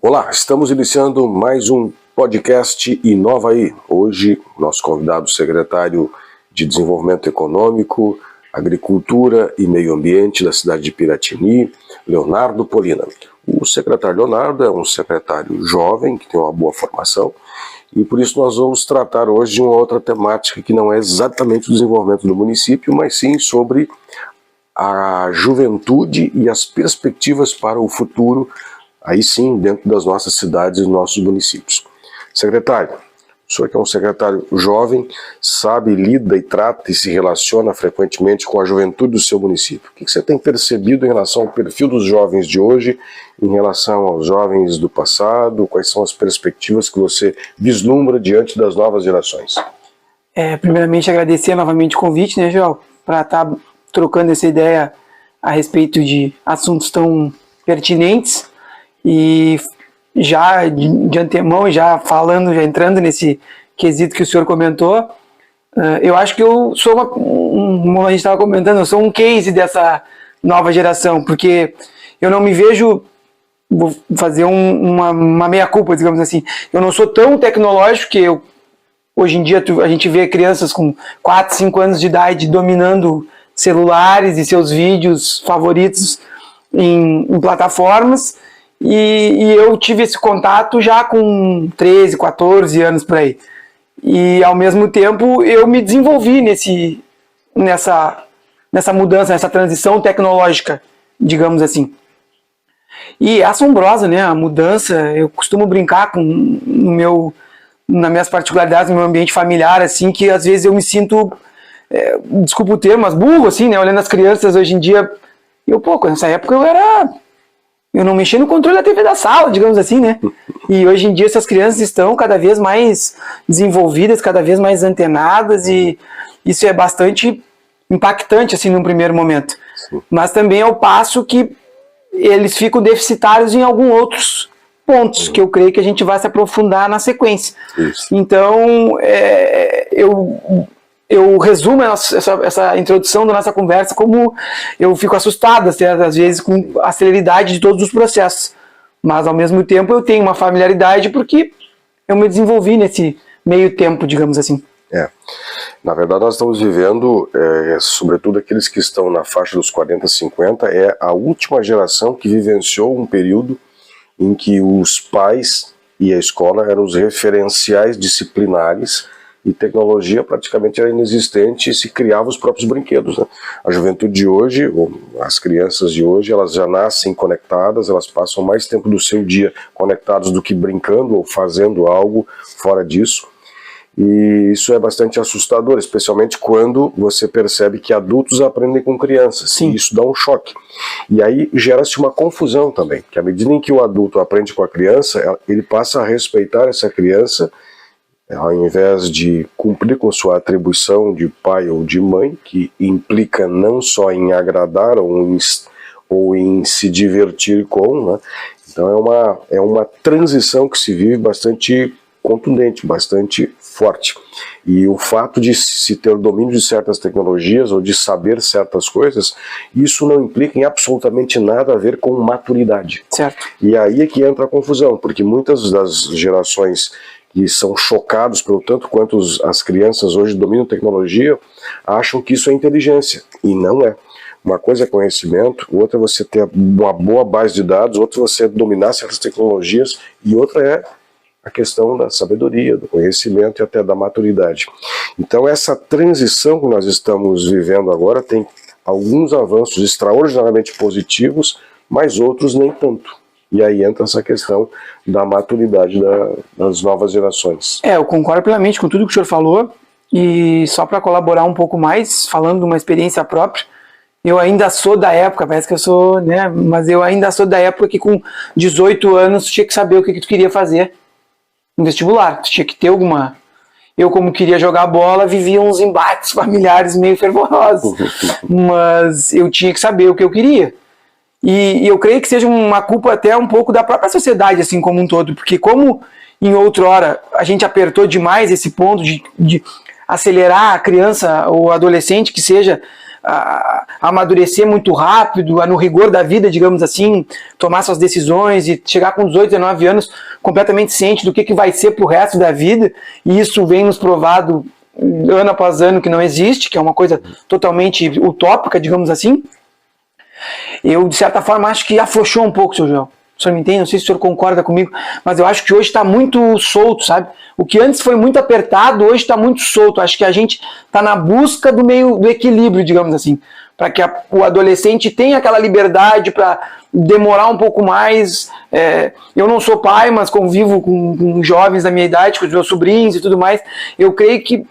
Olá, estamos iniciando mais um podcast Inova Aí. Hoje, nosso convidado, secretário de Desenvolvimento Econômico, Agricultura e Meio Ambiente da cidade de Piratini, Leonardo Polina. O secretário Leonardo é um secretário jovem, que tem uma boa formação, e por isso nós vamos tratar hoje de uma outra temática que não é exatamente o desenvolvimento do município, mas sim sobre a juventude e as perspectivas para o futuro, aí sim, dentro das nossas cidades e dos nossos municípios. Secretário, o senhor que é um secretário jovem, sabe, lida e trata e se relaciona frequentemente com a juventude do seu município. O que você tem percebido em relação ao perfil dos jovens de hoje, em relação aos jovens do passado? Quais são as perspectivas que você vislumbra diante das novas gerações? Primeiramente, agradecer novamente o convite, né, João, para estar trocando essa ideia a respeito de assuntos tão pertinentes. E já de antemão, já entrando nesse quesito que o senhor comentou, eu acho que eu sou como a gente estava comentando, eu sou um case dessa nova geração, porque eu não me vejo, vou fazer uma meia-culpa, digamos assim, eu não sou tão tecnológico que hoje em dia a gente vê crianças com 4, 5 anos de idade dominando celulares e seus vídeos favoritos em plataformas. E eu tive esse contato já com 13, 14 anos por aí. E ao mesmo tempo eu me desenvolvi nessa mudança, nessa transição tecnológica, digamos assim. E é assombrosa, né, a mudança. Eu costumo brincar nas minhas particularidades, no meu ambiente familiar, assim, que às vezes eu me sinto, desculpa o termo, mas burro, assim, né, olhando as crianças hoje em dia. Nessa época eu não mexia no controle da TV da sala, digamos assim, né? E hoje em dia essas crianças estão cada vez mais desenvolvidas, cada vez mais antenadas, e isso é bastante impactante, assim, num primeiro momento. Sim. Mas também é o passo que eles ficam deficitários em alguns outros pontos, que eu creio que a gente vai se aprofundar na sequência. Isso. Então, eu resumo essa introdução da nossa conversa como eu fico assustado, às vezes, com a celeridade de todos os processos. Mas, ao mesmo tempo, eu tenho uma familiaridade porque eu me desenvolvi nesse meio tempo, digamos assim. Na verdade, nós estamos vivendo, sobretudo aqueles que estão na faixa dos 40, 50, é a última geração que vivenciou um período em que os pais e a escola eram os referenciais disciplinares e tecnologia praticamente era inexistente e se criavam os próprios brinquedos, né? A juventude de hoje, ou as crianças de hoje, elas já nascem conectadas, elas passam mais tempo do seu dia conectados do que brincando ou fazendo algo fora disso. E isso é bastante assustador, especialmente quando você percebe que adultos aprendem com crianças. Sim. E isso dá um choque. E aí gera-se uma confusão também, que à medida em que o adulto aprende com a criança, ele passa a respeitar essa criança, ao invés de cumprir com sua atribuição de pai ou de mãe, que implica não só em agradar ou em se divertir com, né? Então é uma transição que se vive bastante contundente, bastante forte. E o fato de se ter domínio de certas tecnologias ou de saber certas coisas, isso não implica em absolutamente nada a ver com maturidade. Certo. E aí é que entra a confusão, porque muitas das gerações que são chocados pelo tanto quanto as crianças hoje dominam tecnologia, acham que isso é inteligência, e não é. Uma coisa é conhecimento, outra é você ter uma boa base de dados, outra é você dominar certas tecnologias, e outra é a questão da sabedoria, do conhecimento e até da maturidade. Então essa transição que nós estamos vivendo agora tem alguns avanços extraordinariamente positivos, mas outros nem tanto. E aí entra essa questão da maturidade das novas gerações. Eu concordo plenamente com tudo que o senhor falou, e só para colaborar um pouco mais, falando de uma experiência própria, eu ainda sou da época, parece que eu sou, né, mas eu ainda sou da época que com 18 anos tu tinha que saber o que tu queria fazer no vestibular, tu tinha que ter alguma... Eu, como queria jogar bola, vivia uns embates familiares meio fervorosos, mas eu tinha que saber o que eu queria. E eu creio que seja uma culpa até um pouco da própria sociedade, assim como um todo, porque como em outrora a gente apertou demais esse ponto de acelerar a criança ou adolescente que seja amadurecer muito rápido, no rigor da vida, digamos assim, tomar suas decisões e chegar com 18, 19 anos completamente ciente do que vai ser pro resto da vida, e isso vem nos provado ano após ano que não existe, que é uma coisa totalmente utópica, digamos assim. Eu, de certa forma, acho que afrouxou um pouco, seu João. O senhor me entende? Não sei se o senhor concorda comigo, mas eu acho que hoje está muito solto, sabe? O que antes foi muito apertado, hoje está muito solto. Acho que a gente está na busca do equilíbrio, digamos assim, para que o adolescente tenha aquela liberdade para demorar um pouco mais. Eu não sou pai, mas convivo com jovens da minha idade, com os meus sobrinhos e tudo mais. Eu creio que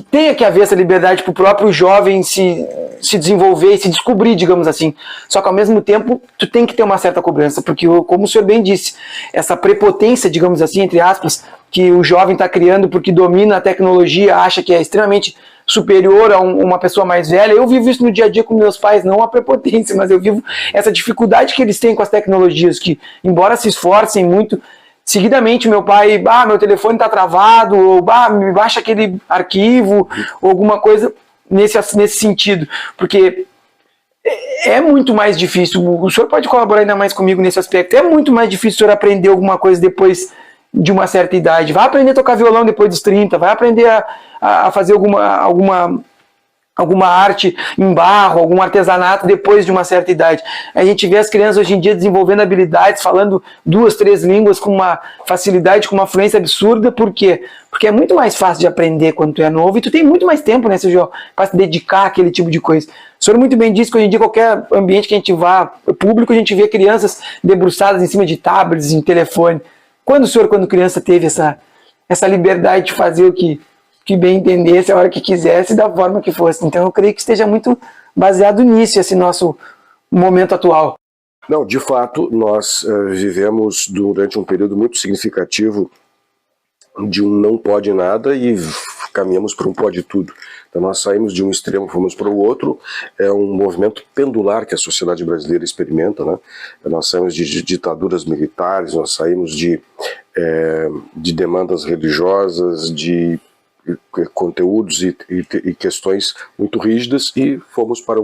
tenha que haver essa liberdade para o próprio jovem se desenvolver e se descobrir, digamos assim. Só que ao mesmo tempo, tu tem que ter uma certa cobrança, porque, como o senhor bem disse, essa prepotência, digamos assim, entre aspas, que o jovem está criando porque domina a tecnologia, acha que é extremamente superior a uma pessoa mais velha. Eu vivo isso no dia a dia com meus pais, não a prepotência, mas eu vivo essa dificuldade que eles têm com as tecnologias, que, embora se esforcem muito, seguidamente meu pai, meu telefone está travado, ou me baixa aquele arquivo, ou alguma coisa nesse sentido, porque é muito mais difícil. O senhor pode colaborar ainda mais comigo nesse aspecto. É muito mais difícil o senhor aprender alguma coisa depois de uma certa idade. Vai aprender a tocar violão depois dos 30, vai aprender a fazer alguma arte em barro, algum artesanato depois de uma certa idade. A gente vê as crianças hoje em dia desenvolvendo habilidades, falando 2, 3 línguas com uma facilidade, com uma fluência absurda. Por quê? Porque é muito mais fácil de aprender quando tu é novo e tu tem muito mais tempo, né, Sérgio, para se dedicar àquele tipo de coisa. O senhor muito bem disse que hoje em dia qualquer ambiente que a gente vá, público, a gente vê crianças debruçadas em cima de tablets, em telefone. Quando o senhor, quando criança, teve essa liberdade de fazer o que bem entendesse, a hora que quisesse, da forma que fosse? Então eu creio que esteja muito baseado nisso, esse nosso momento atual. Não, de fato, nós vivemos durante um período muito significativo de um não pode nada e caminhamos para um pode tudo. Então nós saímos de um extremo, fomos para o outro. É um movimento pendular que a sociedade brasileira experimenta, né? Nós saímos de ditaduras militares, nós saímos de demandas religiosas, de conteúdos e questões muito rígidas, e fomos para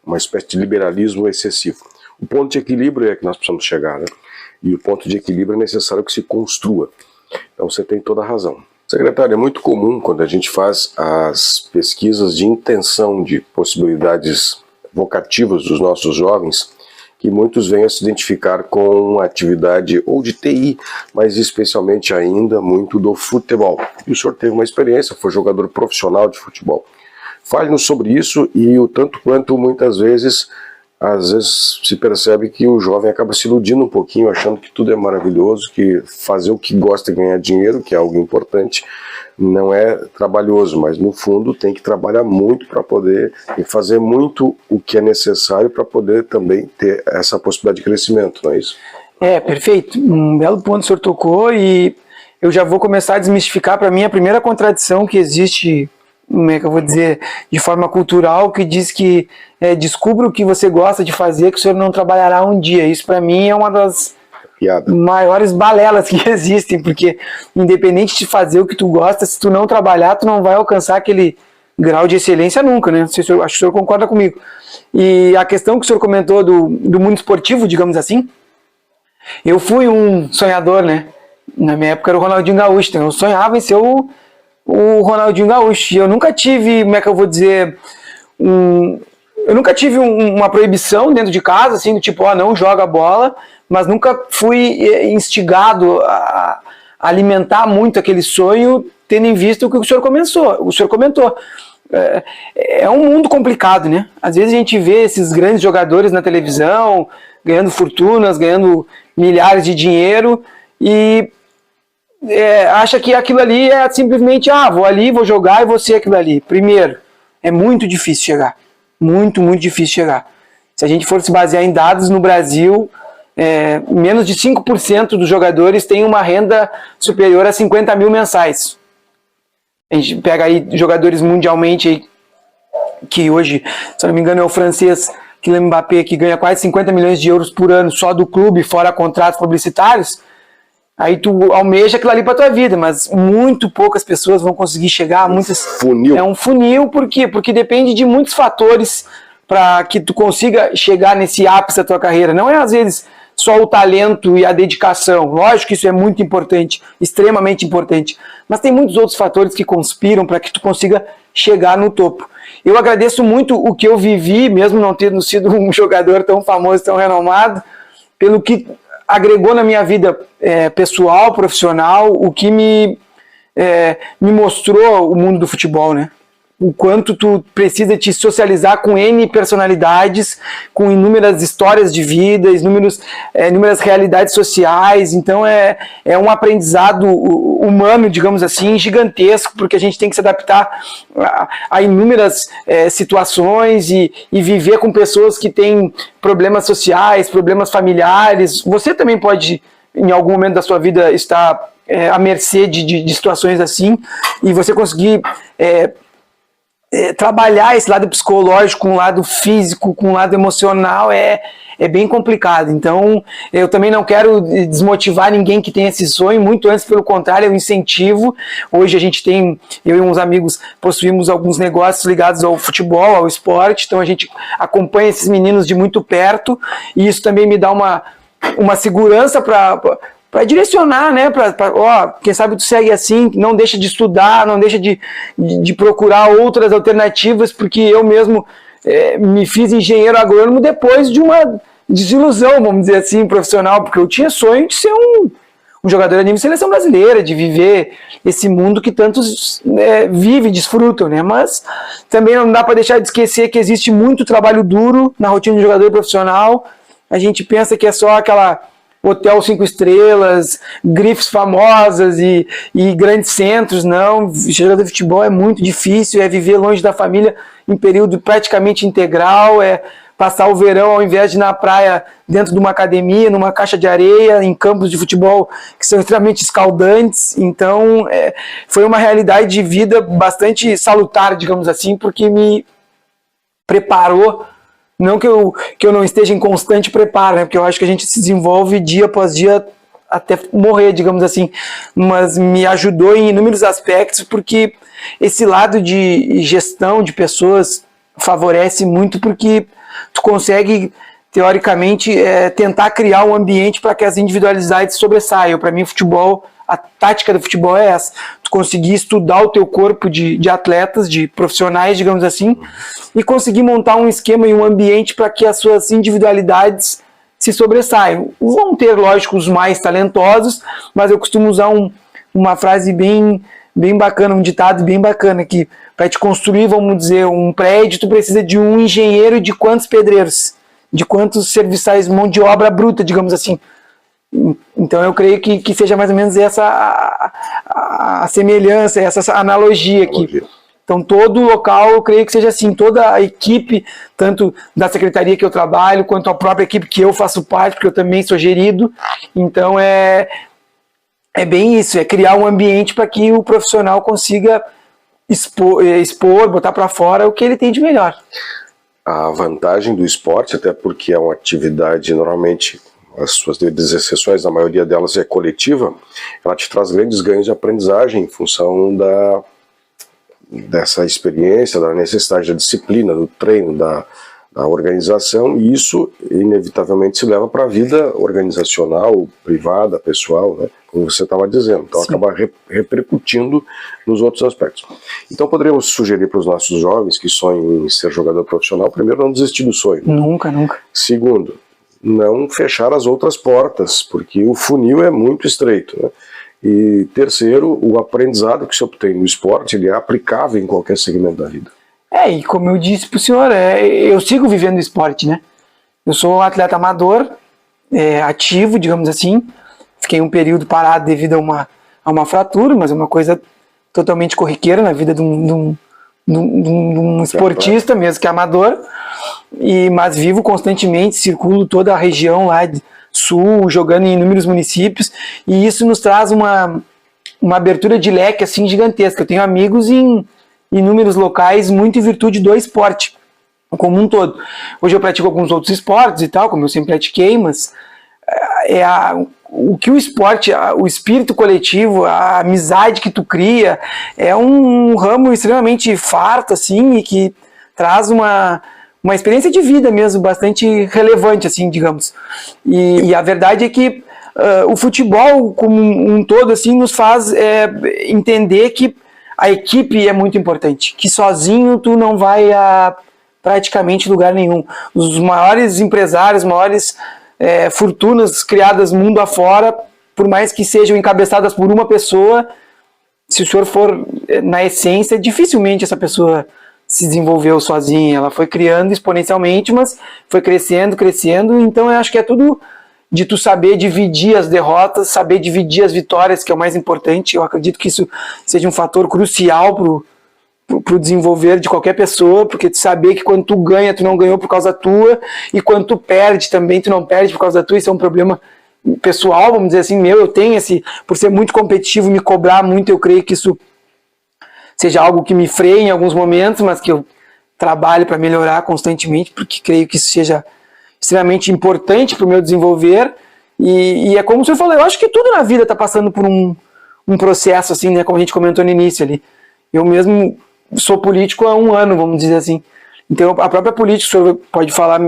uma espécie de liberalismo excessivo. O ponto de equilíbrio é que nós precisamos chegar, né? E o ponto de equilíbrio é necessário que se construa. Então você tem toda a razão. Secretário, é muito comum quando a gente faz as pesquisas de intenção de possibilidades vocativas dos nossos jovens, que muitos venham a se identificar com a atividade ou de TI, mas especialmente ainda muito do futebol. E o senhor teve uma experiência, foi jogador profissional de futebol. Fale-nos sobre isso e o tanto quanto muitas vezes, às vezes se percebe que o jovem acaba se iludindo um pouquinho, achando que tudo é maravilhoso, que fazer o que gosta e ganhar dinheiro, que é algo importante, não é trabalhoso, mas no fundo tem que trabalhar muito para poder fazer muito o que é necessário para poder também ter essa possibilidade de crescimento, não é isso? Perfeito. Um belo ponto o senhor tocou, e eu já vou começar a desmistificar para mim a primeira contradição que existe, como é que eu vou dizer, de forma cultural, que diz que descubra o que você gosta de fazer, que o senhor não trabalhará um dia. Isso para mim é uma das maiores balelas que existem, porque independente de fazer o que tu gosta, se tu não trabalhar, tu não vai alcançar aquele grau de excelência nunca, né? Acho que o senhor concorda comigo. E a questão que o senhor comentou do mundo esportivo, digamos assim, eu fui um sonhador, né? Na minha época era o Ronaldinho Gaúcho, então eu sonhava em ser o Ronaldinho Gaúcho, e eu nunca tive, como é que eu vou dizer, eu nunca tive uma proibição dentro de casa, assim, do tipo, não joga bola, mas nunca fui instigado a alimentar muito aquele sonho, tendo em vista o que o senhor comentou. É um mundo complicado, né? Às vezes a gente vê esses grandes jogadores na televisão, ganhando fortunas, ganhando milhares de dinheiro, e acha que aquilo ali é simplesmente, vou ali, vou jogar e vou ser aquilo ali. Primeiro, é muito difícil chegar. Muito, muito difícil chegar. Se a gente for se basear em dados no Brasil, menos de 5% dos jogadores têm uma renda superior a 50 mil mensais. A gente pega aí jogadores mundialmente, que hoje, se eu não me engano, é o francês Kylian Mbappé, que ganha quase 50 milhões de euros por ano só do clube, fora contratos publicitários. aí tu almeja aquilo ali para tua vida, mas muito poucas pessoas vão conseguir chegar. Funil. É um funil, por quê? Porque depende de muitos fatores para que tu consiga chegar nesse ápice da tua carreira. Não é, às vezes, só o talento e a dedicação. Lógico que isso é muito importante, extremamente importante, mas tem muitos outros fatores que conspiram para que tu consiga chegar no topo. Eu agradeço muito o que eu vivi, mesmo não tendo sido um jogador tão famoso, tão renomado, pelo que agregou na minha vida pessoal, profissional, o que me mostrou o mundo do futebol, né? O quanto tu precisa te socializar com N personalidades, com inúmeras histórias de vida, inúmeras realidades sociais. Então é um aprendizado humano, digamos assim, gigantesco, porque a gente tem que se adaptar a inúmeras situações e viver com pessoas que têm problemas sociais, problemas familiares. Você também pode, em algum momento da sua vida, estar à mercê de situações assim, e você conseguir trabalhar esse lado psicológico com o lado físico, com o lado emocional é bem complicado. Então eu também não quero desmotivar ninguém que tem esse sonho, muito antes, pelo contrário, eu incentivo. Hoje a gente tem, eu e uns amigos possuímos alguns negócios ligados ao futebol, ao esporte, então a gente acompanha esses meninos de muito perto, e isso também me dá uma segurança para direcionar, né? Quem sabe tu segue assim, não deixa de estudar, não deixa de procurar outras alternativas, porque eu mesmo me fiz engenheiro agrônomo depois de uma desilusão, vamos dizer assim, profissional, porque eu tinha sonho de ser um jogador de nível de seleção brasileira, de viver esse mundo que tantos vivem, desfrutam, né? Mas também não dá para deixar de esquecer que existe muito trabalho duro na rotina de jogador profissional. A gente pensa que é só aquela hotel 5 estrelas, grifes famosas e grandes centros. Não, jogador de futebol é muito difícil, é viver longe da família em período praticamente integral, é passar o verão, ao invés de ir na praia, dentro de uma academia, numa caixa de areia, em campos de futebol que são extremamente escaldantes. Então foi uma realidade de vida bastante salutar, digamos assim, porque me preparou. Não que eu não esteja em constante preparo, né? Porque eu acho que a gente se desenvolve dia após dia até morrer, digamos assim, mas me ajudou em inúmeros aspectos, porque esse lado de gestão de pessoas favorece muito, porque tu consegue, teoricamente, tentar criar um ambiente para que as individualidades sobressaiam. Para mim, o futebol, a tática do futebol é essa: tu conseguir estudar o teu corpo de atletas, de profissionais, digamos assim, e conseguir montar um esquema e um ambiente para que as suas individualidades se sobressaiam. Vão ter, lógico, os mais talentosos, mas eu costumo usar uma frase bem bacana, um ditado bem bacana, que para te construir, vamos dizer, um prédio, tu precisa de um engenheiro e de quantos pedreiros, de quantos serviçais, mão de obra bruta, digamos assim. Então eu creio que seja mais ou menos essa a semelhança, essa analogia aqui. Então todo local eu creio que seja assim, toda a equipe, tanto da secretaria que eu trabalho, quanto a própria equipe que eu faço parte, porque eu também sou gerido. Então é bem isso, é criar um ambiente para que o profissional consiga expor, botar para fora o que ele tem de melhor. A vantagem do esporte, até porque é uma atividade normalmente, as suas devidas exceções, a maioria delas é coletiva, ela te traz grandes ganhos de aprendizagem em função dessa experiência, da necessidade da disciplina, do treino, da organização, e isso inevitavelmente se leva para a vida organizacional, privada, pessoal, né, como você estava dizendo. Então acaba repercutindo nos outros aspectos. Então poderíamos sugerir para os nossos jovens que sonham em ser jogador profissional, primeiro, não desistir do sonho. Nunca, nunca. Segundo, não fechar as outras portas, porque o funil é muito estreito, né? E terceiro, o aprendizado que se obtém no esporte, ele é aplicável em qualquer segmento da vida. E como eu disse para o senhor, eu sigo vivendo o esporte, né? Eu sou um atleta amador, ativo, digamos assim. Fiquei um período parado devido a uma fratura, mas é uma coisa totalmente corriqueira na vida de um esportista, mesmo que amador. Mas vivo constantemente, circulo toda a região lá sul, jogando em inúmeros municípios, e isso nos traz uma abertura de leque assim gigantesca. Eu tenho amigos em inúmeros locais, muito em virtude do esporte como um todo. Hoje eu pratico alguns outros esportes e tal, como eu sempre pratiquei, mas o que o esporte, o espírito coletivo, a amizade que tu cria, é um ramo extremamente farto, assim, e que traz uma experiência de vida mesmo, bastante relevante, assim, digamos. E a verdade é que o futebol, como um todo, assim, nos faz entender que a equipe é muito importante, que sozinho tu não vai a praticamente lugar nenhum. Os maiores empresários, maiores fortunas criadas mundo afora, por mais que sejam encabeçadas por uma pessoa, se o senhor for na essência, dificilmente essa pessoa se desenvolveu sozinha. Ela foi criando exponencialmente, mas foi crescendo, então eu acho que é tudo de tu saber dividir as derrotas, saber dividir as vitórias, que é o mais importante. Eu acredito que isso seja um fator crucial pro desenvolver de qualquer pessoa, porque tu saber que quando tu ganha, tu não ganhou por causa tua, e quando tu perde também, tu não perde por causa tua. Isso é um problema pessoal, vamos dizer assim, eu tenho por ser muito competitivo, me cobrar muito, eu creio que isso seja algo que me freia em alguns momentos, mas que eu trabalho para melhorar constantemente, porque creio que isso seja extremamente importante para o meu desenvolver, e é como o senhor falou, eu acho que tudo na vida está passando por um processo, assim, né, como a gente comentou no início ali. Eu mesmo sou político há 1 ano, vamos dizer assim. Então, a própria política, o senhor pode falar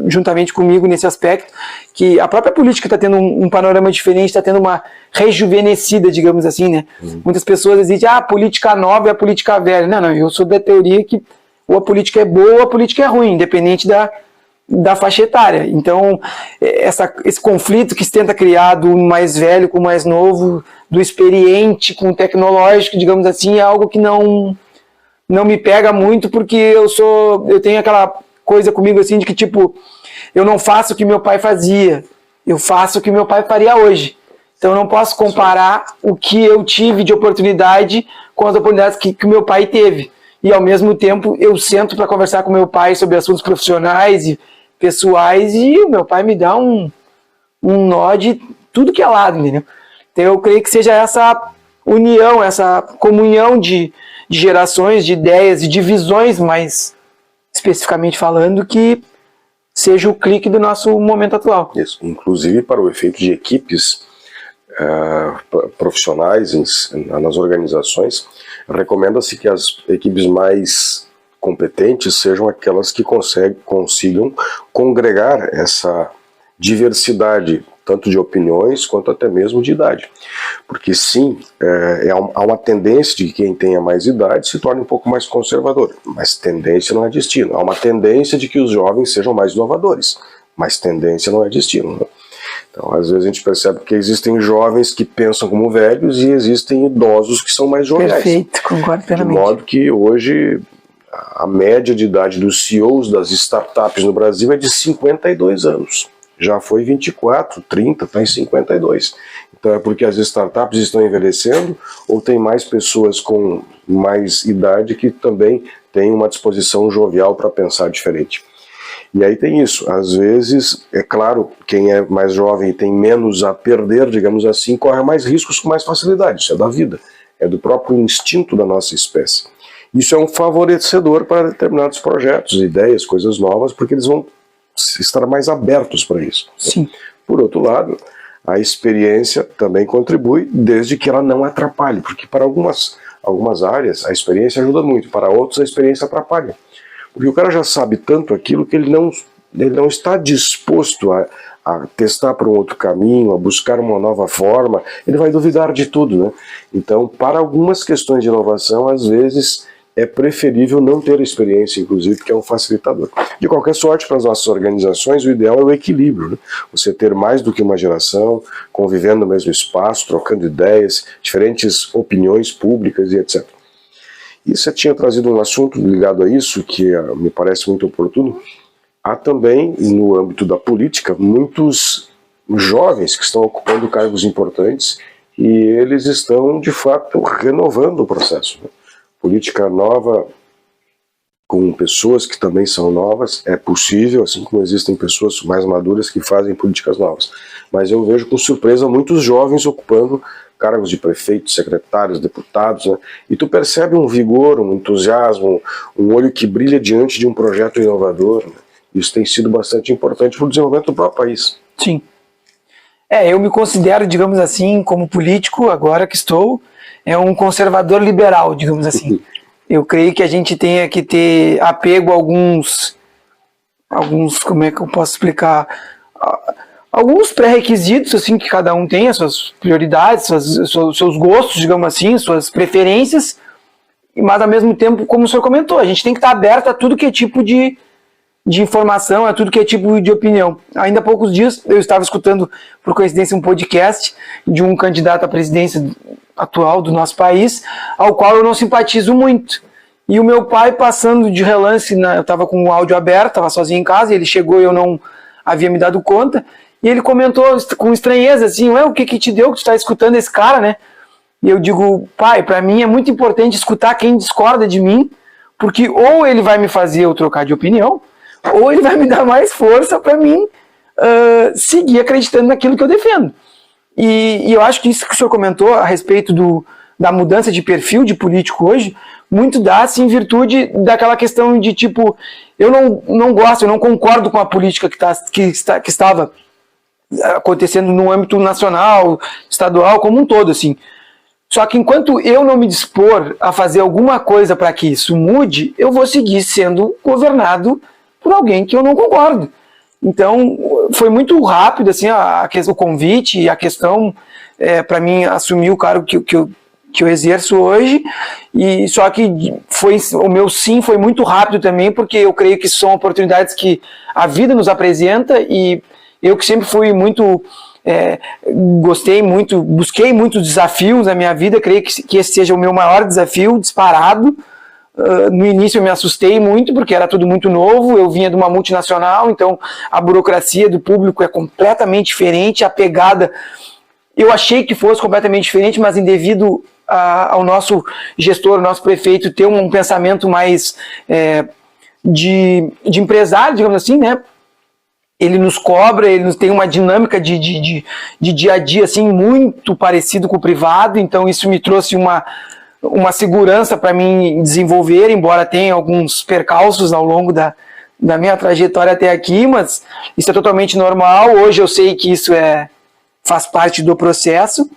juntamente comigo nesse aspecto, que a própria política está tendo um panorama diferente, está tendo uma rejuvenescida, digamos assim, né? Muitas pessoas dizem, a política nova é a política velha. Não, eu sou da teoria que ou a política é boa ou a política é ruim, independente da faixa etária. Então, esse conflito que se tenta criar do mais velho com o mais novo, do experiente com o tecnológico, digamos assim, é algo que não me pega muito, porque eu tenho aquela coisa comigo assim de que, tipo, eu não faço o que meu pai fazia, eu faço o que meu pai faria hoje. Então eu não posso comparar o que eu tive de oportunidade com as oportunidades que o meu pai teve. E ao mesmo tempo eu sento para conversar com meu pai sobre assuntos profissionais e pessoais, e o meu pai me dá um nó de tudo que é lado, entendeu? Então eu creio que seja essa união, essa comunhão de gerações, de ideias e de visões, mais especificamente falando, que seja o clique do nosso momento atual. Isso, inclusive para o efeito de equipes profissionais nas organizações, recomenda-se que as equipes mais competentes sejam aquelas que consigam congregar essa diversidade, tanto de opiniões quanto até mesmo de idade. Porque sim, há uma tendência de que quem tenha mais idade se torne um pouco mais conservador, mas tendência não é destino. Há uma tendência de que os jovens sejam mais inovadores, mas tendência não é destino, né? Então, às vezes a gente percebe que existem jovens que pensam como velhos e existem idosos que são mais joviais. Perfeito, concordo plenamente. De modo que hoje a média de idade dos CEOs das startups no Brasil é de 52 anos. Já foi 24, 30, está em 52. Então é porque as startups estão envelhecendo ou tem mais pessoas com mais idade que também têm uma disposição jovial para pensar diferente. E aí tem isso, às vezes, é claro, quem é mais jovem e tem menos a perder, digamos assim, corre mais riscos com mais facilidade, isso é da vida, é do próprio instinto da nossa espécie. Isso é um favorecedor para determinados projetos, ideias, coisas novas, porque eles vão estar mais abertos para isso. Sim. Por outro lado, a experiência também contribui, desde que ela não atrapalhe, porque para algumas áreas a experiência ajuda muito, para outras a experiência atrapalha. Porque o cara já sabe tanto aquilo que ele não está disposto a testar por um outro caminho, a buscar uma nova forma, ele vai duvidar de tudo, né? Então, para algumas questões de inovação, às vezes é preferível não ter experiência, inclusive, porque é um facilitador. De qualquer sorte, para as nossas organizações, o ideal é o equilíbrio, né? Você ter mais do que uma geração, convivendo no mesmo espaço, trocando ideias, diferentes opiniões públicas e etc. E você tinha trazido um assunto ligado a isso, que me parece muito oportuno. Há também, no âmbito da política, muitos jovens que estão ocupando cargos importantes e eles estão, de fato, renovando o processo, né? Política nova, com pessoas que também são novas, é possível, assim como existem pessoas mais maduras que fazem políticas novas. Mas eu vejo com surpresa muitos jovens ocupando cargos de prefeitos, secretários, deputados, né? E tu percebe um vigor, um entusiasmo, um olho que brilha diante de um projeto inovador, né? Isso tem sido bastante importante para o desenvolvimento do próprio país. Sim. Eu me considero, digamos assim, como político, agora que estou, um conservador liberal, digamos assim. Eu creio que a gente tenha que ter apego a alguns, como é que eu posso explicar, alguns pré-requisitos, assim, que cada um tem, as suas prioridades, seus gostos, digamos assim, suas preferências, mas ao mesmo tempo, como o senhor comentou, a gente tem que estar aberto a tudo que é tipo de informação, a tudo que é tipo de opinião. Ainda há poucos dias eu estava escutando, por coincidência, um podcast de um candidato à presidência atual do nosso país, ao qual eu não simpatizo muito. E o meu pai, passando de relance, eu estava com o áudio aberto, estava sozinho em casa, ele chegou e eu não havia me dado conta, e ele comentou com estranheza, assim, o que te deu que tu está escutando esse cara, né? E eu digo, pai, para mim é muito importante escutar quem discorda de mim, porque ou ele vai me fazer eu trocar de opinião, ou ele vai me dar mais força para mim seguir acreditando naquilo que eu defendo. E eu acho que isso que o senhor comentou a respeito da mudança de perfil de político hoje, muito dá-se em virtude daquela questão de tipo, eu não gosto, eu não concordo com a política que estava acontecendo no âmbito nacional, estadual, como um todo, assim. Só que enquanto eu não me dispor a fazer alguma coisa para que isso mude, eu vou seguir sendo governado por alguém que eu não concordo. Então, foi muito rápido assim, o convite e a questão para mim assumir o cargo que eu exerço hoje, e só que o meu sim foi muito rápido também, porque eu creio que são oportunidades que a vida nos apresenta, e eu que sempre fui muito... gostei muito, busquei muitos desafios na minha vida, creio que esse seja o meu maior desafio, disparado. No início eu me assustei muito, porque era tudo muito novo, eu vinha de uma multinacional, então a burocracia do público é completamente diferente, a pegada, eu achei que fosse completamente diferente, mas devido ao nosso gestor, ao nosso prefeito, ter um pensamento mais de empresário, digamos assim, né? Ele nos cobra, ele nos tem uma dinâmica de dia a dia assim, muito parecido com o privado, então isso me trouxe uma segurança para mim desenvolver, embora tenha alguns percalços ao longo da minha trajetória até aqui, mas isso é totalmente normal. Hoje eu sei que isso faz parte do processo,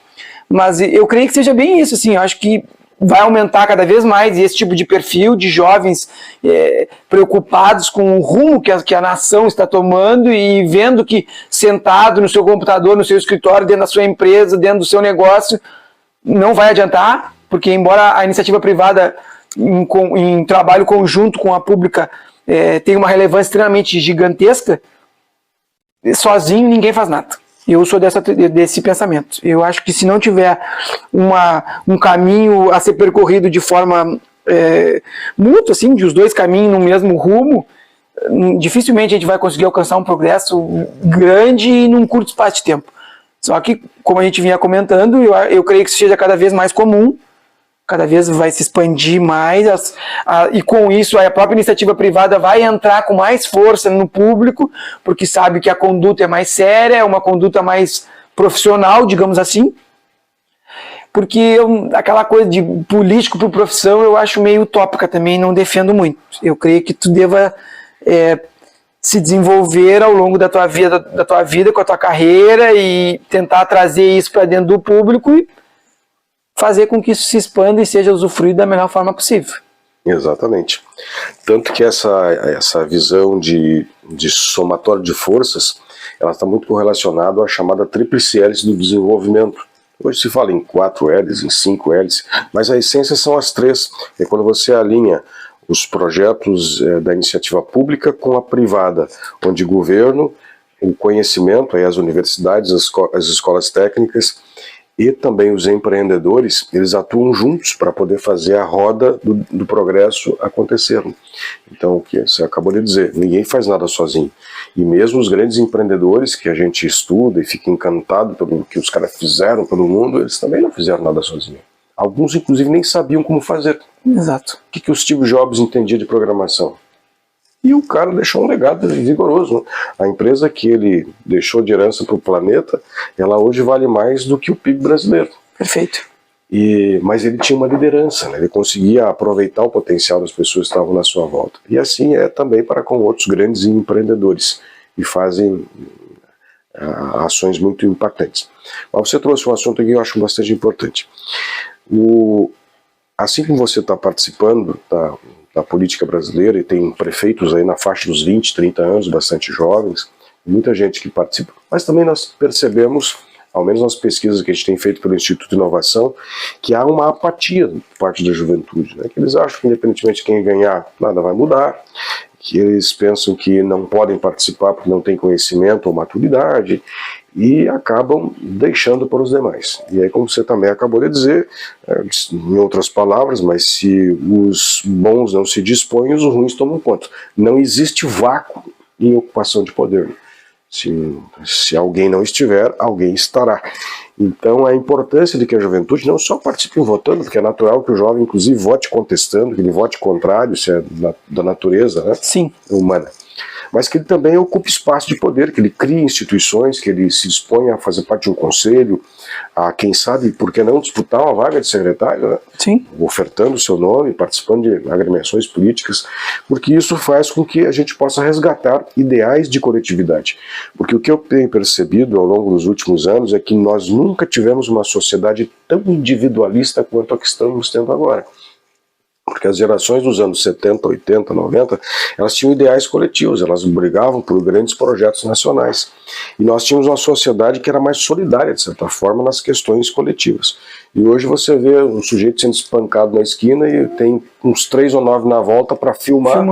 mas eu creio que seja bem isso, assim, eu acho que vai aumentar cada vez mais esse tipo de perfil de jovens preocupados com o rumo que a nação está tomando, e vendo que sentado no seu computador, no seu escritório, dentro da sua empresa, dentro do seu negócio, não vai adiantar, porque embora a iniciativa privada em trabalho conjunto com a pública tenha uma relevância extremamente gigantesca, sozinho ninguém faz nada. Eu sou desse pensamento. Eu acho que se não tiver um caminho a ser percorrido de forma mútua, assim, de os dois caminhos no mesmo rumo, dificilmente a gente vai conseguir alcançar um progresso grande num curto espaço de tempo. Só que, como a gente vinha comentando, eu creio que isso seja cada vez mais comum, cada vez vai se expandir mais, e com isso a própria iniciativa privada vai entrar com mais força no público, porque sabe que a conduta é mais séria, é uma conduta mais profissional, digamos assim, porque aquela coisa de político por profissão eu acho meio utópica também, não defendo muito. Eu creio que tu deva se desenvolver ao longo da tua vida, com a tua carreira, e tentar trazer isso para dentro do público e fazer com que isso se expanda e seja usufruído da melhor forma possível. Exatamente. Tanto que essa visão de somatório de forças, ela está muito correlacionada à chamada tríplice hélice do desenvolvimento. Hoje se fala em 4 hélices, em 5 hélices, mas a essência são as 3. É quando você alinha os projetos da iniciativa pública com a privada, onde o governo, o conhecimento, aí as universidades, as escolas técnicas e também os empreendedores, eles atuam juntos para poder fazer a roda do progresso acontecer. Então, o que você acabou de dizer, ninguém faz nada sozinho. E mesmo os grandes empreendedores que a gente estuda e fica encantado pelo que os caras fizeram pelo mundo, eles também não fizeram nada sozinhos. Alguns, inclusive, nem sabiam como fazer. Exato. O que o Steve Jobs entendia de programação? E o cara deixou um legado vigoroso. A empresa que ele deixou de herança para o planeta, ela hoje vale mais do que o PIB brasileiro. Perfeito. Mas ele tinha uma liderança, né? Ele conseguia aproveitar o potencial das pessoas que estavam na sua volta. E assim é também para com outros grandes empreendedores, e fazem ações muito impactantes. Mas você trouxe um assunto aqui que eu acho bastante importante. Assim como você está participando da política brasileira e tem prefeitos aí na faixa dos 20, 30 anos, bastante jovens, muita gente que participa, mas também nós percebemos, ao menos nas pesquisas que a gente tem feito pelo Instituto de Inovação, que há uma apatia por parte da juventude, né? Que eles acham que independentemente de quem ganhar, nada vai mudar, que eles pensam que não podem participar porque não têm conhecimento ou maturidade, e acabam deixando para os demais. E aí, como você também acabou de dizer, em outras palavras, mas se os bons não se dispõem, os ruins tomam conta. Não existe vácuo em ocupação de poder. Se alguém não estiver, alguém estará. Então a importância de que a juventude não só participe votando, porque é natural que o jovem inclusive vote contestando, que ele vote contrário, se é da natureza, né? Sim. Humana, mas que ele também ocupe espaço de poder, que ele crie instituições, que ele se disponha a fazer parte de um conselho, a quem sabe, por que não disputar uma vaga de secretário, né? Sim. Ofertando o seu nome, participando de agremiações políticas, porque isso faz com que a gente possa resgatar ideais de coletividade. Porque o que eu tenho percebido ao longo dos últimos anos é que nós nunca tivemos uma sociedade tão individualista quanto a que estamos tendo agora. Porque as gerações dos anos 70, 80, 90, elas tinham ideais coletivos, elas brigavam por grandes projetos nacionais. E nós tínhamos uma sociedade que era mais solidária, de certa forma, nas questões coletivas. E hoje você vê um sujeito sendo espancado na esquina e tem uns 3 ou 9 na volta para filmar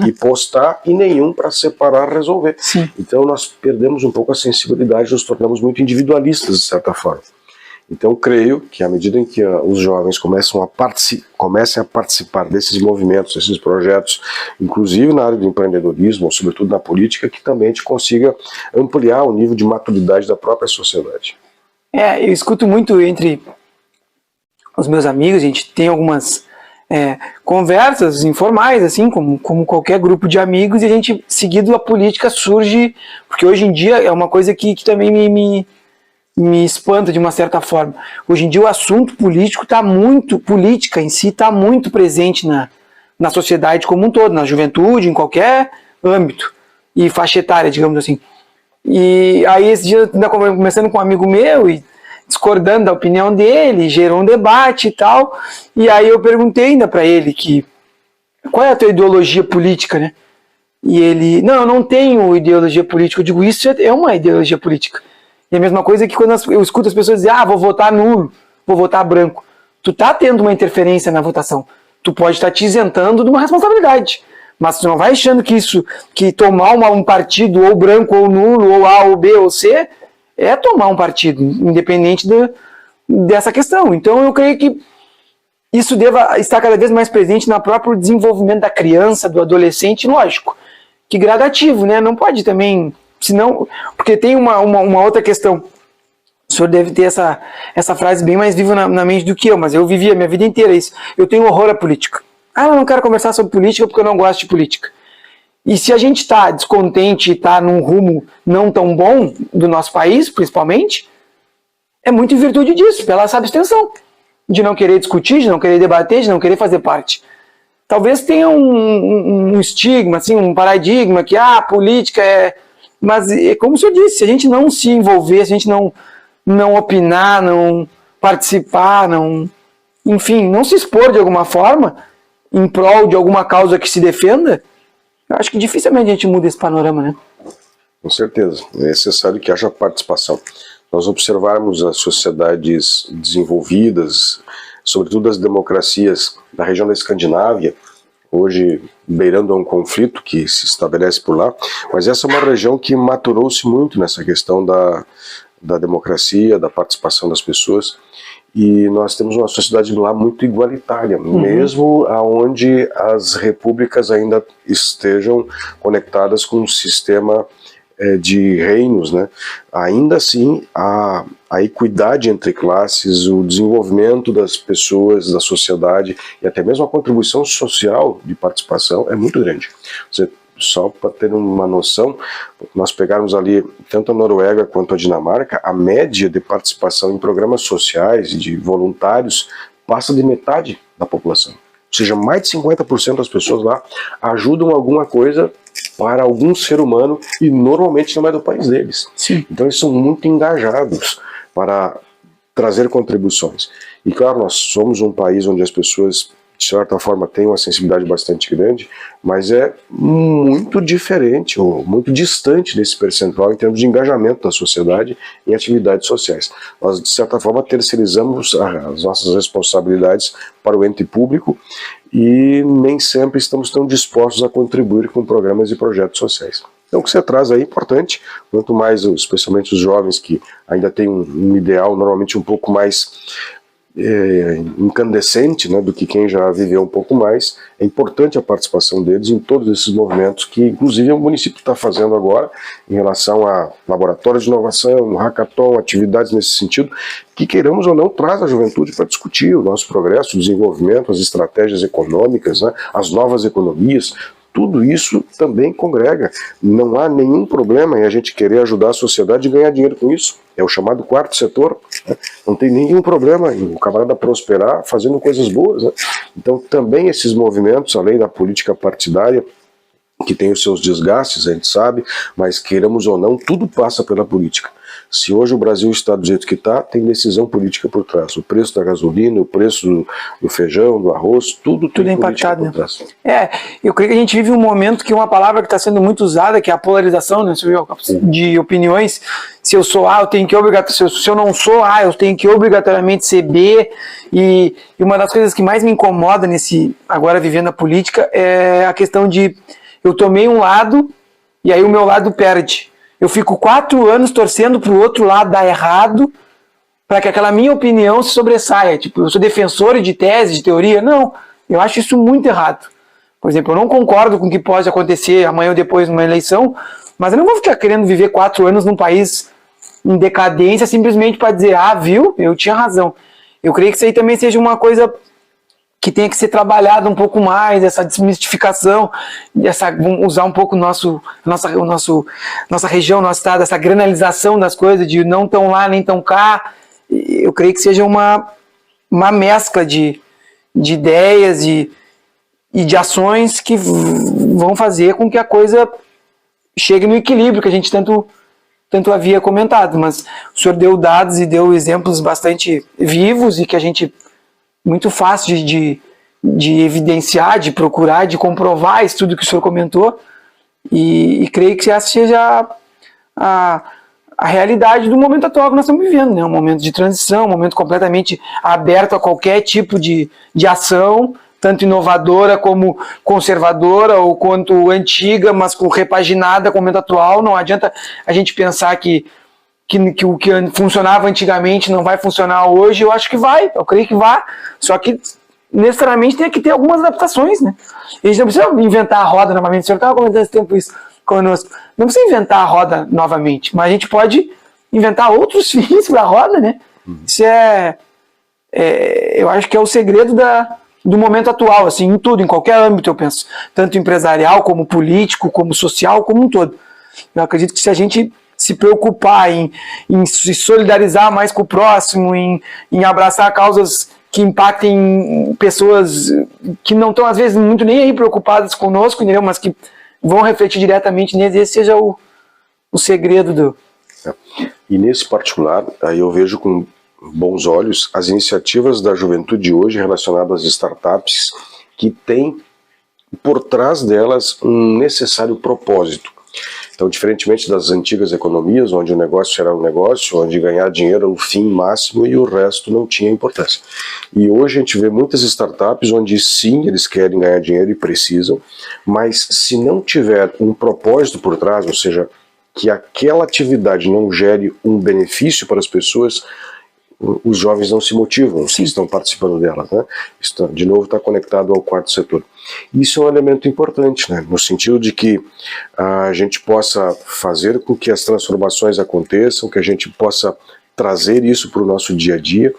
e postar, e nenhum para separar e resolver. Sim. Então nós perdemos um pouco a sensibilidade, nos tornamos muito individualistas, de certa forma. Então creio que à medida em que os jovens comecem a participar desses movimentos, desses projetos, inclusive na área do empreendedorismo, ou sobretudo na política, que também a gente consiga ampliar o nível de maturidade da própria sociedade. Eu escuto muito entre os meus amigos, a gente tem algumas conversas informais, assim, como qualquer grupo de amigos, e a gente, seguido a política surge, porque hoje em dia é uma coisa que também me espanta de uma certa forma. Hoje em dia o assunto político política em si está muito presente na sociedade como um todo, na juventude, em qualquer âmbito e faixa etária, digamos assim. E aí esse dia, ainda conversando com um amigo meu e discordando da opinião dele, gerou um debate e tal, e aí eu perguntei ainda para ele qual é a tua ideologia política, né? E ele, não, eu não tenho ideologia política. Eu digo, isso é uma ideologia política. E a mesma coisa que quando eu escuto as pessoas dizer, vou votar nulo, vou votar branco. Tu tá tendo uma interferência na votação. Tu pode estar te isentando de uma responsabilidade. Mas tu não vai achando que tomar um partido ou branco ou nulo, ou A ou B ou C, é tomar um partido, independente dessa questão. Então eu creio que isso deva estar cada vez mais presente no próprio desenvolvimento da criança, do adolescente, lógico, que gradativo, né? Não pode também... Senão, porque tem uma outra questão. O senhor deve ter essa frase bem mais viva na mente do que eu, mas eu vivi a minha vida inteira isso. Eu tenho horror à política. Eu não quero conversar sobre política porque eu não gosto de política. E se a gente está descontente e está num rumo não tão bom do nosso país, principalmente, é muito em virtude disso, pela essa abstenção. De não querer discutir, de não querer debater, de não querer fazer parte. Talvez tenha um estigma, assim, um paradigma que a política é... Mas, como o senhor disse, se a gente não se envolver, se a gente não opinar, não participar, enfim, não se expor de alguma forma em prol de alguma causa que se defenda, eu acho que dificilmente a gente muda esse panorama, né? Com certeza, é necessário que haja participação. Nós observarmos as sociedades desenvolvidas, sobretudo as democracias da região da Escandinávia, hoje beirando a um conflito que se estabelece por lá, mas essa é uma região que maturou-se muito nessa questão da democracia, da participação das pessoas, e nós temos uma sociedade lá muito igualitária, mesmo aonde as repúblicas ainda estejam conectadas com um sistema de reinos, né? Ainda assim, a equidade entre classes, o desenvolvimento das pessoas, da sociedade e até mesmo a contribuição social de participação é muito grande. Só para ter uma noção, nós pegarmos ali tanto a Noruega quanto a Dinamarca, a média de participação em programas sociais de voluntários passa de metade da população. Ou seja, mais de 50% das pessoas lá ajudam alguma coisa para algum ser humano e normalmente não é do país deles. Sim. Então eles são muito engajados para trazer contribuições. E claro, nós somos um país onde as pessoas, de certa forma, têm uma sensibilidade bastante grande, mas é muito diferente ou muito distante desse percentual em termos de engajamento da sociedade em atividades sociais. Nós, de certa forma, terceirizamos as nossas responsabilidades para o ente público e nem sempre estamos tão dispostos a contribuir com programas e projetos sociais. Então o que você traz aí é importante, quanto mais, especialmente os jovens que ainda têm um ideal normalmente um pouco mais incandescente, né, do que quem já viveu um pouco mais. É importante a participação deles em todos esses movimentos que inclusive o município está fazendo agora em relação a laboratórios de inovação, hackathon, atividades nesse sentido, que queiramos ou não traz a juventude para discutir o nosso progresso, o desenvolvimento, as estratégias econômicas, né, as novas economias. Tudo isso também congrega. Não há nenhum problema em a gente querer ajudar a sociedade e ganhar dinheiro com isso. É o chamado quarto setor. Né? Não tem nenhum problema em o camarada prosperar fazendo coisas boas. Né? Então também esses movimentos, além da política partidária, que tem os seus desgastes, a gente sabe, mas queiramos ou não, tudo passa pela política. Se hoje o Brasil está do jeito que está, tem decisão política por trás. O preço da gasolina, o preço do feijão, do arroz, tudo é impactado, por trás. Eu creio que a gente vive um momento que uma palavra que está sendo muito usada, que é a polarização, né, de opiniões. Se eu sou A, eu tenho que se eu não sou A, eu tenho que obrigatoriamente ser B. E uma das coisas que mais me incomoda agora vivendo a política é a questão de eu tomei um lado e aí o meu lado perde. Eu fico 4 anos torcendo para o outro lado dar errado, para que aquela minha opinião se sobressaia. Tipo, eu sou defensor de tese, de teoria. Não, eu acho isso muito errado. Por exemplo, eu não concordo com o que pode acontecer amanhã ou depois numa eleição, mas eu não vou ficar querendo viver 4 anos num país em decadência simplesmente para dizer, viu, eu tinha razão. Eu creio que isso aí também seja uma coisa que tenha que ser trabalhada um pouco mais, essa desmistificação, usar um pouco nossa região, nosso estado, essa granalização das coisas, de não tão lá nem tão cá. Eu creio que seja uma mescla de ideias e de ações que vão fazer com que a coisa chegue no equilíbrio que a gente tanto havia comentado. Mas o senhor deu dados e deu exemplos bastante vivos e que a gente muito fácil de evidenciar, de procurar, de comprovar isso tudo que o senhor comentou, e creio que essa seja a realidade do momento atual que nós estamos vivendo, né? Um momento de transição, um momento completamente aberto a qualquer tipo de ação, tanto inovadora como conservadora, ou quanto antiga, mas repaginada com o momento atual. Não adianta a gente pensar que o que funcionava antigamente não vai funcionar hoje. Eu acho que vai, eu creio que vai, só que necessariamente tem que ter algumas adaptações, né? A gente não precisa inventar a roda novamente. O senhor estava comentando esse tempo isso conosco. Não precisa inventar a roda novamente, mas a gente pode inventar outros fins para a roda, né? Isso eu acho que é o segredo do momento atual, assim, em tudo, em qualquer âmbito, eu penso, tanto empresarial, como político, como social, como um todo. Eu acredito que se a gente se preocupar em se solidarizar mais com o próximo, em abraçar causas que impactem pessoas que não estão, às vezes, muito nem aí preocupadas conosco, entendeu? Mas que vão refletir diretamente neles, esse seja o segredo E nesse particular, aí eu vejo com bons olhos as iniciativas da juventude hoje relacionadas às startups que têm por trás delas um necessário propósito. Então, diferentemente das antigas economias, onde o negócio era um negócio, onde ganhar dinheiro era o fim máximo e o resto não tinha importância. E hoje a gente vê muitas startups onde sim, eles querem ganhar dinheiro e precisam, mas se não tiver um propósito por trás, ou seja, que aquela atividade não gere um benefício para as pessoas, os jovens não se motivam, se estão participando dela, né? De novo está conectado ao quarto setor. Isso é um elemento importante, né? No sentido de que a gente possa fazer com que as transformações aconteçam, que a gente possa trazer isso para o nosso dia a dia,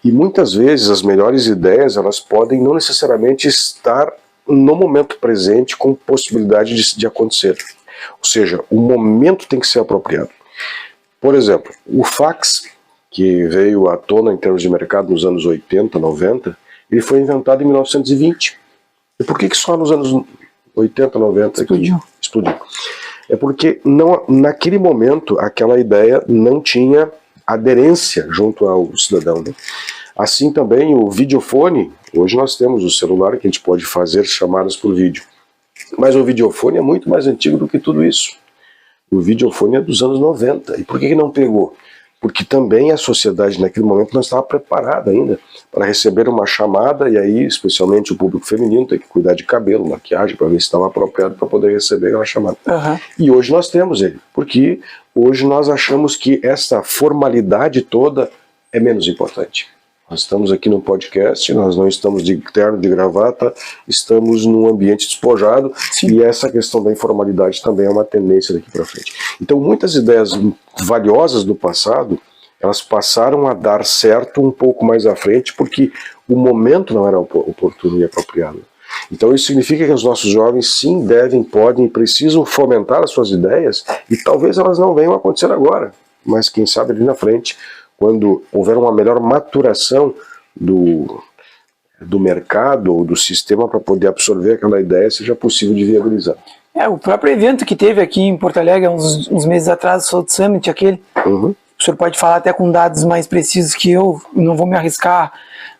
e muitas vezes as melhores ideias, elas podem não necessariamente estar no momento presente com possibilidade de acontecer. Ou seja, o momento tem que ser apropriado. Por exemplo, o fax, que veio à tona em termos de mercado nos anos 80, 90, Ele foi inventado em 1920. E por que só nos anos 80, 90 explodiu? É porque naquele momento aquela ideia não tinha aderência junto ao cidadão, né? Assim também o videofone, hoje nós temos o celular que a gente pode fazer chamadas por vídeo. Mas o videofone é muito mais antigo do que tudo isso. O videofone é dos anos 90. E por que não pegou? Porque também a sociedade naquele momento não estava preparada ainda para receber uma chamada, e aí especialmente o público feminino tem que cuidar de cabelo, maquiagem, para ver se estava apropriado para poder receber aquela chamada. E hoje nós temos ele, porque hoje nós achamos que essa formalidade toda é menos importante. Nós estamos aqui no podcast, nós não estamos de terno, de gravata, estamos num ambiente despojado. Sim. E essa questão da informalidade também é uma tendência daqui para frente. Então muitas ideias valiosas do passado, elas passaram a dar certo um pouco mais à frente, porque o momento não era oportuno e apropriado. Então isso significa que os nossos jovens sim devem, podem e precisam fomentar as suas ideias, e talvez elas não venham a acontecer agora, mas quem sabe ali na frente, quando houver uma melhor maturação do mercado ou do sistema para poder absorver aquela ideia, seja possível de viabilizar. O próprio evento que teve aqui em Porto Alegre, uns meses atrás, o South Summit, aquele, o senhor pode falar até com dados mais precisos que eu, não vou me arriscar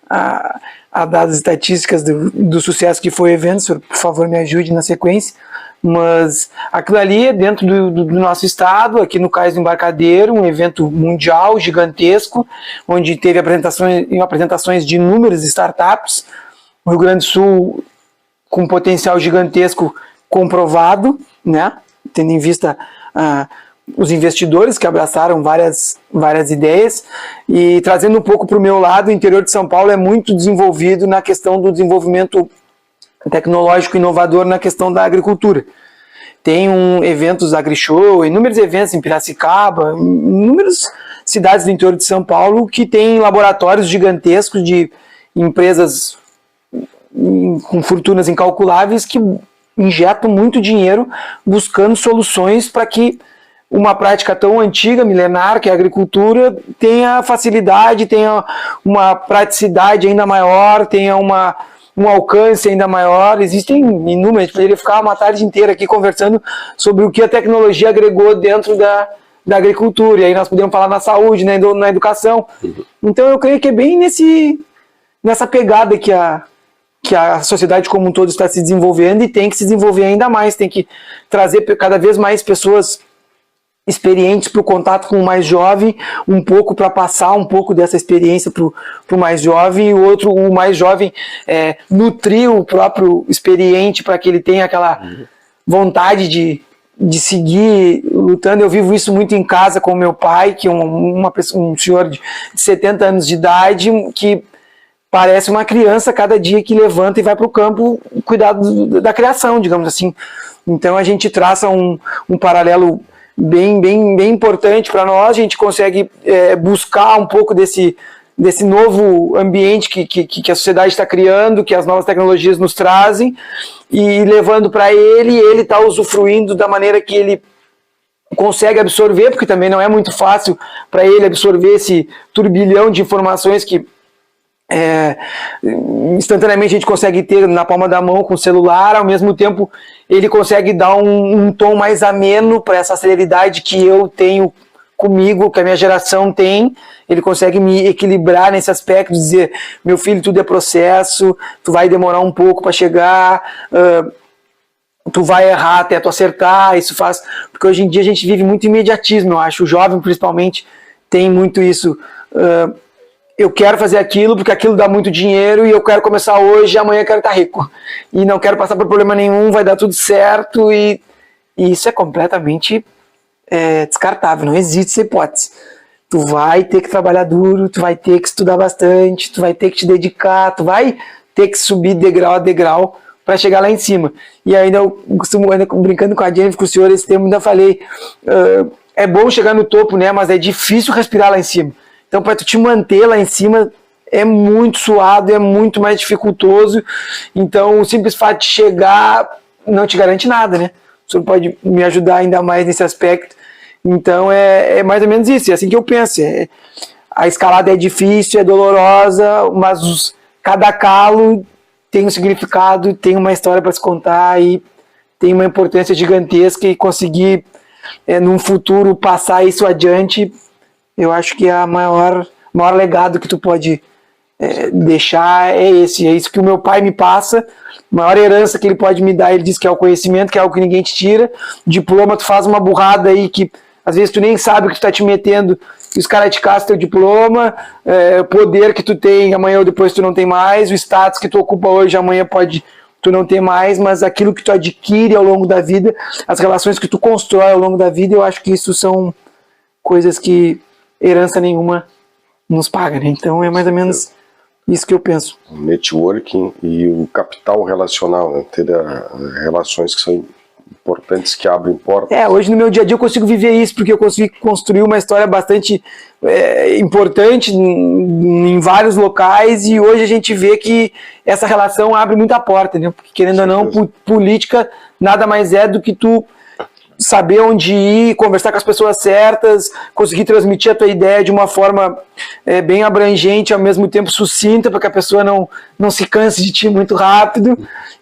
a dados estatísticas do sucesso que foi o evento, o senhor, por favor, me ajude na sequência. Mas aquilo ali é dentro do nosso estado, aqui no Cais do Embarcadero, um evento mundial, gigantesco, onde teve apresentações de inúmeras startups, o Rio Grande do Sul com um potencial gigantesco comprovado, né? Tendo em vista os investidores que abraçaram várias ideias, e trazendo um pouco para o meu lado, o interior de São Paulo é muito desenvolvido na questão do desenvolvimento tecnológico inovador na questão da agricultura. Tem eventos AgriShow, inúmeros eventos em Piracicaba, inúmeras cidades do interior de São Paulo que têm laboratórios gigantescos de empresas com fortunas incalculáveis que injetam muito dinheiro buscando soluções para que uma prática tão antiga, milenar, que é a agricultura, tenha facilidade, tenha uma praticidade ainda maior, tenha um alcance ainda maior. Existem inúmeras, a gente poderia ficar uma tarde inteira aqui conversando sobre o que a tecnologia agregou dentro da agricultura, e aí nós podemos falar na saúde, né, na educação. Então eu creio que é bem nessa pegada que a sociedade como um todo está se desenvolvendo, e tem que se desenvolver ainda mais, tem que trazer cada vez mais pessoas experientes para o contato com o mais jovem, um pouco para passar um pouco dessa experiência para o mais jovem, e o mais jovem nutrir o próprio experiente para que ele tenha aquela vontade de seguir lutando. Eu vivo isso muito em casa com o meu pai, que é um senhor de 70 anos de idade, que parece uma criança cada dia que levanta e vai para o campo cuidar da criação, digamos assim. Então a gente traça um paralelo bem importante para nós. A gente consegue buscar um pouco desse novo ambiente que a sociedade está criando, que as novas tecnologias nos trazem, e levando para ele está usufruindo da maneira que ele consegue absorver, porque também não é muito fácil para ele absorver esse turbilhão de informações que instantaneamente a gente consegue ter na palma da mão com o celular. Ao mesmo tempo ele consegue dar um tom mais ameno para essa celeridade que eu tenho comigo, que a minha geração tem. Ele consegue me equilibrar nesse aspecto, dizer: meu filho, tudo é processo, tu vai demorar um pouco para chegar, tu vai errar até tu acertar. Isso faz, porque hoje em dia a gente vive muito imediatismo, eu acho. O jovem principalmente tem muito isso. Eu quero fazer aquilo porque aquilo dá muito dinheiro, e eu quero começar hoje e amanhã eu quero estar rico. E não quero passar por problema nenhum, vai dar tudo certo. E isso é completamente descartável, não existe essa hipótese. Tu vai ter que trabalhar duro, tu vai ter que estudar bastante, tu vai ter que te dedicar, tu vai ter que subir degrau a degrau para chegar lá em cima. E ainda eu costumo, brincando com a Jennifer, com o senhor, esse tempo ainda falei, é bom chegar no topo, né, mas é difícil respirar lá em cima. Então, para tu te manter lá em cima, é muito suado, é muito mais dificultoso. Então, o simples fato de chegar não te garante nada, né? O senhor pode me ajudar ainda mais nesse aspecto. Então, é mais ou menos isso. É assim que eu penso. A escalada é difícil, é dolorosa, mas cada calo tem um significado, tem uma história para se contar e tem uma importância gigantesca, e conseguir num futuro passar isso adiante, eu acho que é o maior legado que tu pode deixar é isso que o meu pai me passa. A maior herança que ele pode me dar, ele diz que é o conhecimento, que é algo que ninguém te tira. Diploma, tu faz uma burrada aí que às vezes tu nem sabe o que tu tá te metendo, e os caras te caçam teu diploma, o poder que tu tem, amanhã ou depois tu não tem mais, o status que tu ocupa hoje, amanhã pode tu não ter mais, mas aquilo que tu adquire ao longo da vida, as relações que tu constrói ao longo da vida, eu acho que isso são coisas que herança nenhuma nos paga, né? Então é mais ou menos isso que eu penso. O networking e o capital relacional, né? Ter relações que são importantes, que abrem portas. Hoje no meu dia a dia eu consigo viver isso, porque eu consegui construir uma história bastante importante em vários locais, e hoje a gente vê que essa relação abre muita porta, né? Porque querendo ou não, política nada mais é do que tu saber onde ir, conversar com as pessoas certas, conseguir transmitir a tua ideia de uma forma bem abrangente, ao mesmo tempo sucinta, para que a pessoa não se canse de ti muito rápido.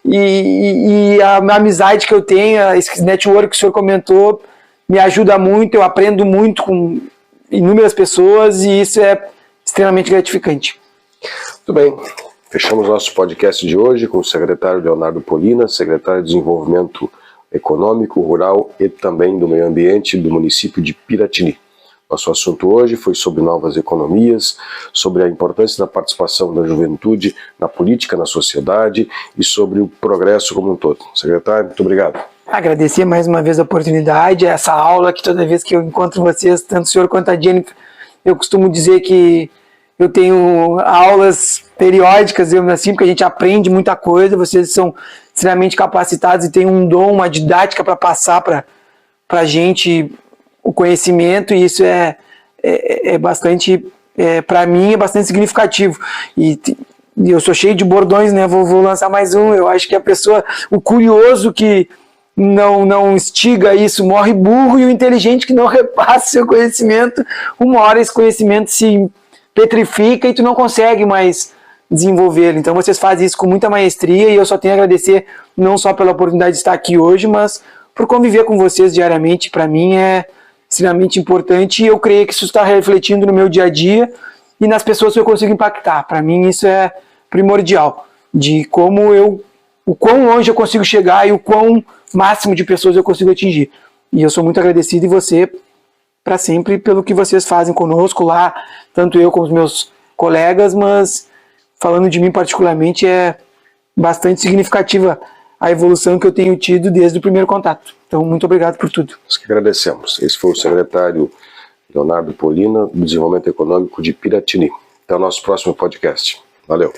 E a amizade que eu tenho, esse network que o senhor comentou, me ajuda muito, eu aprendo muito com inúmeras pessoas, e isso é extremamente gratificante. Muito bem, fechamos nosso podcast de hoje com o secretário Leonardo Polina, secretário de Desenvolvimento Econômico, Rural e também do Meio Ambiente do município de Piratini. Nosso assunto hoje foi sobre novas economias, sobre a importância da participação da juventude na política, na sociedade e sobre o progresso como um todo. Secretário, muito obrigado. Agradecer mais uma vez a oportunidade, essa aula que toda vez que eu encontro vocês, tanto o senhor quanto a Jennifer, eu costumo dizer que eu tenho aulas periódicas, porque a gente aprende muita coisa, vocês são extremamente capacitados e têm um dom, uma didática para passar para a gente o conhecimento, e isso é bastante, para mim, é bastante significativo. E eu sou cheio de bordões, né? Vou lançar mais um. Eu acho que a pessoa, o curioso que não instiga isso, morre burro, e o inteligente que não repassa seu conhecimento, uma hora esse conhecimento se petrifica e tu não consegue mais desenvolver. Então vocês fazem isso com muita maestria, e eu só tenho a agradecer não só pela oportunidade de estar aqui hoje, mas por conviver com vocês diariamente. Para mim é extremamente importante, e eu creio que isso está refletindo no meu dia a dia e nas pessoas que eu consigo impactar. Para mim isso é primordial, de o quão longe eu consigo chegar e o quão máximo de pessoas eu consigo atingir. E eu sou muito agradecido, e você para sempre, pelo que vocês fazem conosco lá, tanto eu como os meus colegas, mas falando de mim particularmente, é bastante significativa a evolução que eu tenho tido desde o primeiro contato. Então, muito obrigado por tudo. Nós que agradecemos. Esse foi o secretário Leonardo Polina, do Desenvolvimento Econômico de Piratini. Até o nosso próximo podcast. Valeu.